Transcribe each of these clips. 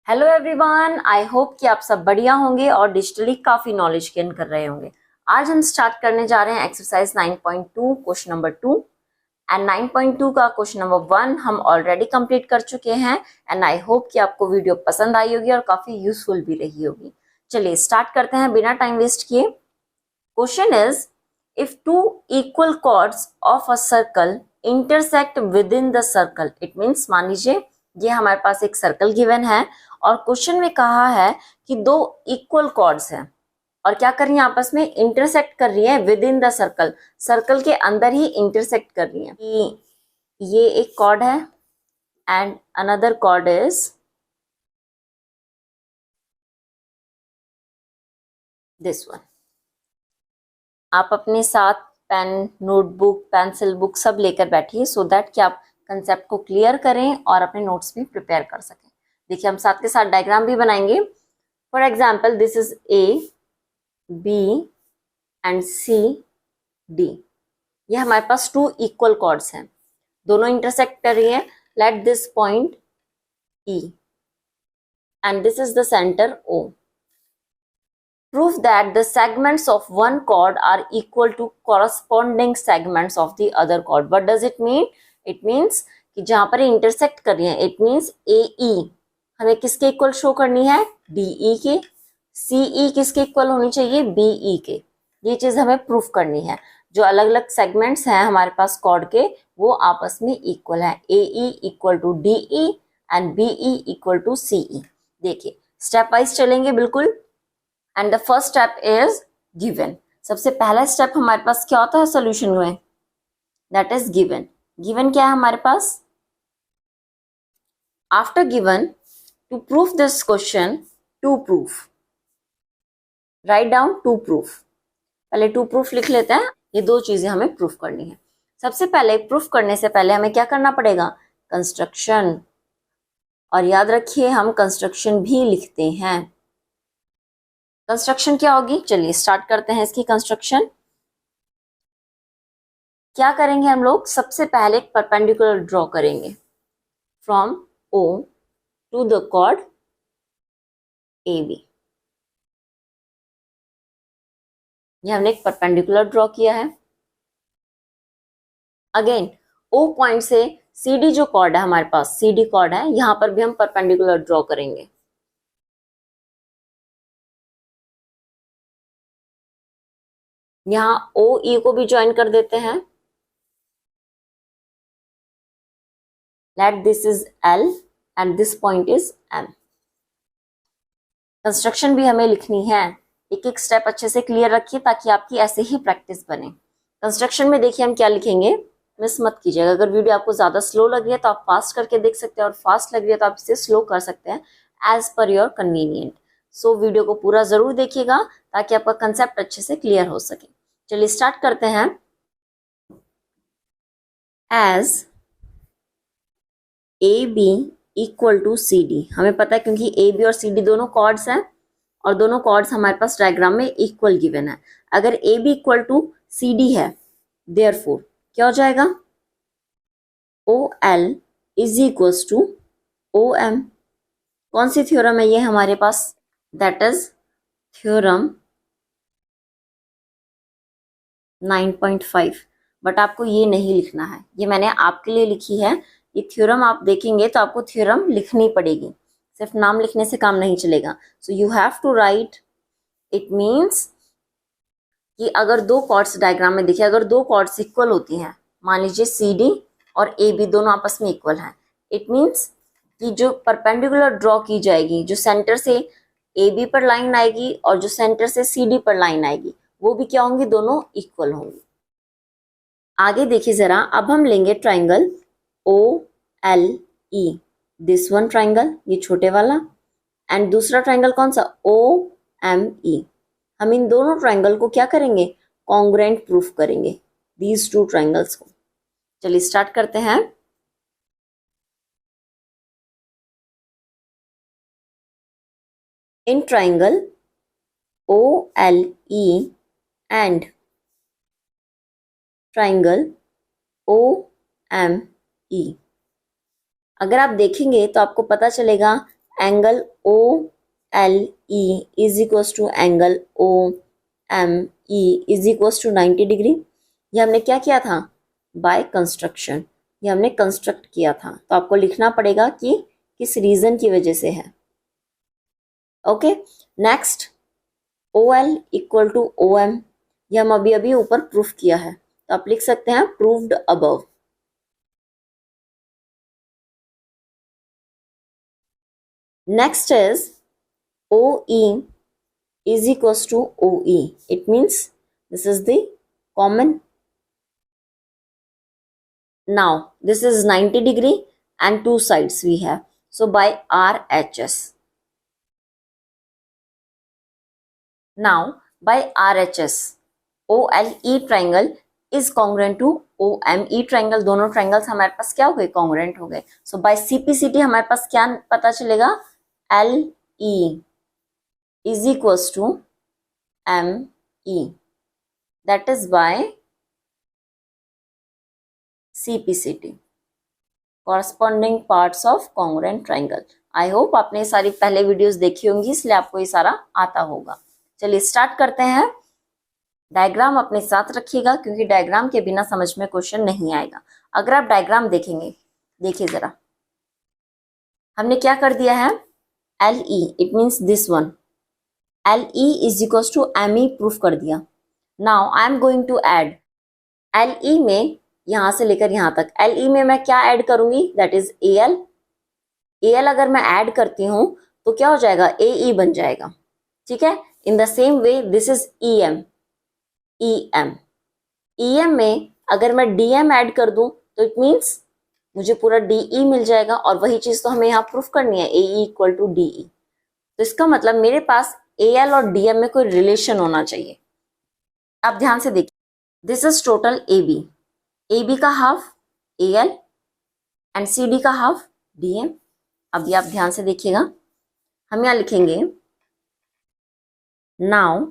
Hello everyone, I hope कि आप सब बढ़िया होंगे और डिजिटली काफी नॉलेज गेन कर रहे होंगे। आज हम स्टार्ट करने जा रहे हैं एक्सरसाइज 9.2 क्वेश्चन नंबर 2 एंड 9.2 का क्वेश्चन नंबर 1 हम ऑलरेडी कंप्लीट कर चुके हैं एंड आई होप कि आपको वीडियो पसंद आई होगी और काफी यूजफुल भी रही होगी। चलिए स्टार्ट करते हैं बिना टाइम वेस्ट किए। Question is, if two equal chords of a circle intersect within the circle, it means मान लीजिए ये हमारे पास एक सर्कल गिवन है और क्वेश्चन में कहा है कि दो इक्वल कॉर्ड्स हैं और क्या कर रही है, आपस में इंटरसेक्ट कर रही है with in the circle, circle के अंदर ही इंटरसेक्ट कर रही है। ये एक कॉर्ड है and another chord is this one. आप अपने साथ पेन, नोटबुक, पेंसिल, बुक सब लेकर बैठिए सो दैट कि आप कंसेप्ट को क्लियर करें और अपने नोट्स भी प्रिपेयर कर सकें। देखिए हम साथ के साथ डायग्राम भी बनाएंगे। For example this is A, B and C, D. ये हमारे पास टू इक्वल कॉर्ड्स हैं, दोनों इंटरसेक्ट कर रही है। Let this point E and this is the centre O. Prove that the segments of one chord are equal to corresponding segments of the other chord. What does it mean? It means कि जहां पर intersect कर रही है, it means AE हमें किसके equal show करनी है, DE के। CE किसके इक्वल होनी चाहिए, BE के। ये चीज हमें प्रूफ करनी है। जो अलग अलग सेगमेंट्स हैं हमारे पास कॉर्ड के, वो आपस में इक्वल है। AE equal to DE and BE equal to CE। देखिए स्टेप वाइज चलेंगे बिल्कुल। And the first step is given. सबसे पहला स्टेप हमारे पास क्या होता है सोल्यूशन में, दैट इज गिवन। गिवन क्या है हमारे पास, after given to proof this question, to proof, right down to proof. पहले टू प्रूफ लिख लेते हैं, ये दो चीजें हमें प्रूफ करनी है। सबसे पहले प्रूफ करने से पहले हमें क्या करना पड़ेगा, कंस्ट्रक्शन। और याद रखिए हम कंस्ट्रक्शन भी लिखते हैं। कंस्ट्रक्शन क्या होगी, चलिए स्टार्ट करते हैं इसकी कंस्ट्रक्शन। क्या करेंगे हम लोग, सबसे पहले एक परपेंडिकुलर ड्रॉ करेंगे from O to the chord A B. ये हमने एक परपेंडिकुलर ड्रॉ किया है। अगेन ओ पॉइंट से सी डी जो कॉर्ड है हमारे पास, सी डी कॉर्ड है, यहां पर भी हम परपेंडिकुलर ड्रॉ करेंगे। यहां ओ ई को भी ज्वाइन कर देते हैं। Let this is L and this point is M. Construction भी हमें लिखनी है, एक एक स्टेप अच्छे से क्लियर रखिए ताकि आपकी ऐसे ही प्रैक्टिस बने। कंस्ट्रक्शन में देखिए हम क्या लिखेंगे, मिस मत कीजिएगा। अगर वीडियो आपको ज्यादा स्लो लग रही है तो आप फास्ट करके देख सकते हैं और फास्ट लग रही है तो आप इसे स्लो कर सकते हैं as per your convenient. So video को पूरा जरूर देखिएगा ताकि आपका कंसेप्ट अच्छे से क्लियर हो सके। चलिए स्टार्ट करते हैं। As A B equal to C D, हमें पता है क्योंकि ए बी और सी डी दोनों कॉर्ड्स हैं और दोनों कॉर्ड्स हमारे पास डायग्राम में इक्वल गिवन है। अगर A B equal to C D है, देयरफॉर क्या हो जाएगा, O L is equals to O M. कौन सी थ्योरम है ये हमारे पास, दैट इज थ्योरम 9.5। बट आपको ये नहीं लिखना है, ये मैंने आपके लिए लिखी है। ये थ्योरम आप देखेंगे तो आपको थ्योरम लिखनी पड़ेगी, सिर्फ नाम लिखने से काम नहीं चलेगा। So you have to write. It means कि अगर दो कॉर्ड्स डायग्राम में देखिए, अगर दो कॉर्ड्स इक्वल होती हैं, मान लीजिए सी डी और ए बी दोनों आपस में इक्वल हैं, इट मीन्स कि जो परपेंडिकुलर ड्रॉ की जाएगी, जो सेंटर से ए बी पर लाइन आएगी और जो सेंटर से सी डी पर लाइन आएगी, वो भी क्या होंगी, दोनों इक्वल होंगी। आगे देखिए जरा, अब हम लेंगे triangle O L E, this one triangle, ये छोटे वाला, एंड दूसरा ट्राइंगल कौन सा, ओ एम ई। हम इन दोनों ट्राइंगल को क्या करेंगे, कॉन्ग्रुएंट प्रूफ करेंगे, दीज टू ट्राइंगल्स को। चलिए स्टार्ट करते हैं। In triangle O L E and triangle O M E, अगर आप देखेंगे तो आपको पता चलेगा angle O L E is equals to angle O M E is equals to 90 degree. ये हमने क्या किया था? बाय कंस्ट्रक्शन, ये हमने कंस्ट्रक्ट किया था। तो आपको लिखना पड़ेगा कि किस रीजन की वजह से है। Okay, next O L equal to O M, ये हम अभी अभी ऊपर प्रूफ किया है, तो आप लिख सकते हैं proved above. Next is O E is equals to OE. It means this is the common. Now this is 90 degree and two sides we have. So by RHS. Now by RHS, OLE triangle is congruent to OME triangle. दोनों triangles हमारे पास क्या हो गए? Congruent हो गए. So by CPCT हमारे पास क्या पता चलेगा? LE is equals to ME. That is by CPCT, corresponding parts of congruent triangle. I hope आपने सारी पहले वीडियोस देखी होंगी, इसलिए आपको ये सारा आता होगा। चलिए स्टार्ट करते हैं। डायग्राम अपने साथ रखिएगा, क्योंकि डायग्राम के बिना समझ में क्वेश्चन नहीं आएगा। अगर आप डायग्राम देखेंगे, देखिए जरा, हमने क्या कर दिया है? LE, it means this one, LE is equal to ME proof कर दिया। Now I am going to add LE में, यहां से लेकर यहां तक, LE में मैं क्या ऐड करूंगी? That is AL। AL अगर मैं ऐड करती हूं तो क्या हो जाएगा? AE बन जाएगा। ठीक है, in the same way this is EM। EM में अगर मैं DM ऐड कर दूं तो इट मीन्स मुझे पूरा DE मिल जाएगा, और वही चीज तो हमें यहाँ प्रूफ करनी है, AE इक्वल टू DE। तो इसका मतलब मेरे पास AL और DM में कोई रिलेशन होना चाहिए। आप ध्यान से देखिए, दिस इज टोटल AB का हाफ AL एंड CD का हाफ DM। अभी आप ध्यान से देखिएगा, हम यहां लिखेंगे now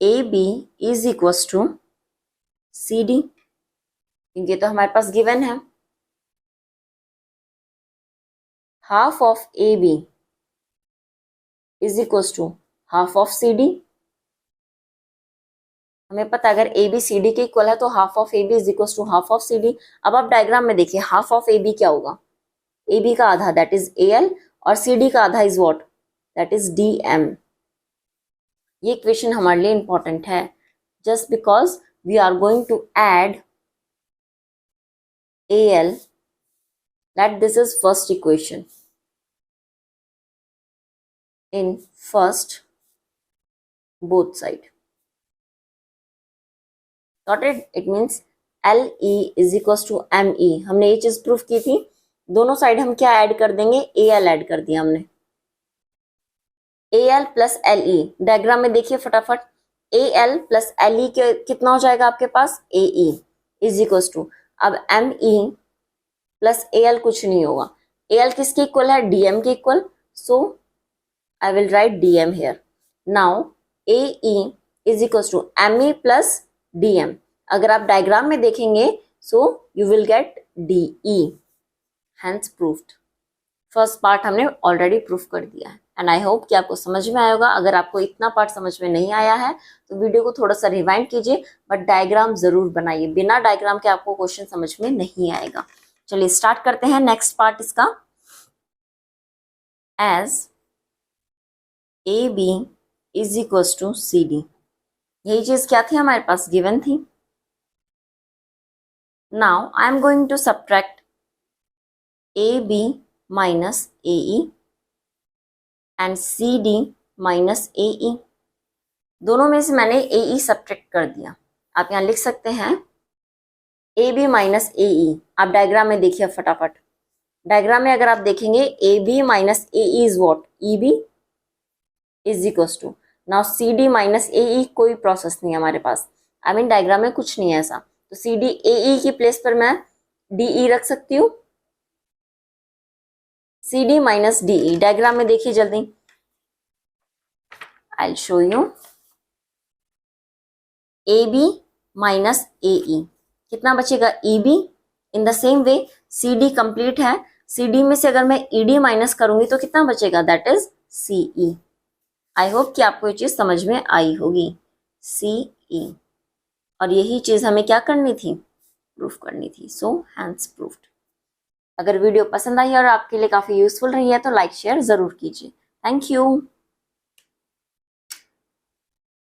AB is equals to CD, क्योंकि तो हमारे पास गिवन है। Half of AB is equals to half of CD। हमें पता है अगर AB CD के इक्वल है तो half of AB is equals to half of CD। अब आप डायग्राम में देखिए, हाफ ऑफ AB क्या होगा? AB का आधा दैट इज AL, और CD का आधा is what? That is DM। ये इक्वेशन हमारे लिए इंपॉर्टेंट है, just because we are going to add AL, that this is first equation in first both side. Got it? It means LE is equals to ME। हमने ये चीज proof की थी, दोनों साइड हम क्या ऐड कर देंगे? AL ऐड कर दिया हमने। AL प्लस LE, डायग्राम में देखिए फटाफट, AL प्लस LE के कितना हो जाएगा आपके पास? AE इज इक्वल्स टू, अब ME प्लस AL कुछ नहीं होगा। AL किसके इक्वल है? DM के equal. So I will write DM here. Now AE is equals to ME plus DM। अगर आप डायग्राम में देखेंगे so you will get DE, hence proved. First part हमने ऑलरेडी प्रूफ कर दिया है, एंड आई होप कि आपको समझ में आएगा। अगर आपको इतना पार्ट समझ में नहीं आया है तो वीडियो को थोड़ा सा रिवाइंड कीजिए, बट डायग्राम जरूर बनाइए, बिना डायग्राम के आपको क्वेश्चन समझ में नहीं आएगा। चलिए स्टार्ट करते हैं नेक्स्ट पार्ट इसका। As AB is equals to CD, यही चीज क्या थी हमारे पास? गिवन थी। Now I am going to subtract AB minus AE and CD minus AE। दोनों में से मैंने AE सब्ट्रैक्ट कर दिया। आप यहां लिख सकते हैं AB माइनस AE। आप डायग्राम में देखिए फटाफट, डायग्राम में अगर आप देखेंगे AB minus AE is what? EB is equals to, now CD minus AE कोई प्रोसेस नहीं है हमारे पास, आई मीन डायग्राम में कुछ नहीं है ऐसा, तो CD AE की प्लेस पर मैं DE रख सकती हूँ। CD माइनस DE, डायग्राम में देखिए जल्दी, I will show you. AB minus AE, कितना बचेगा EB। In the same way CD complete है, CD में से अगर मैं ED माइनस करूंगी तो कितना बचेगा, that is CE। I hope कि आपको ये चीज समझ में आई होगी, CE। और यही चीज हमें क्या करनी थी, प्रूफ करनी थी। So hence proved. अगर वीडियो पसंद आई और आपके लिए काफी यूजफुल रही है तो लाइक शेयर जरूर कीजिए। Thank you.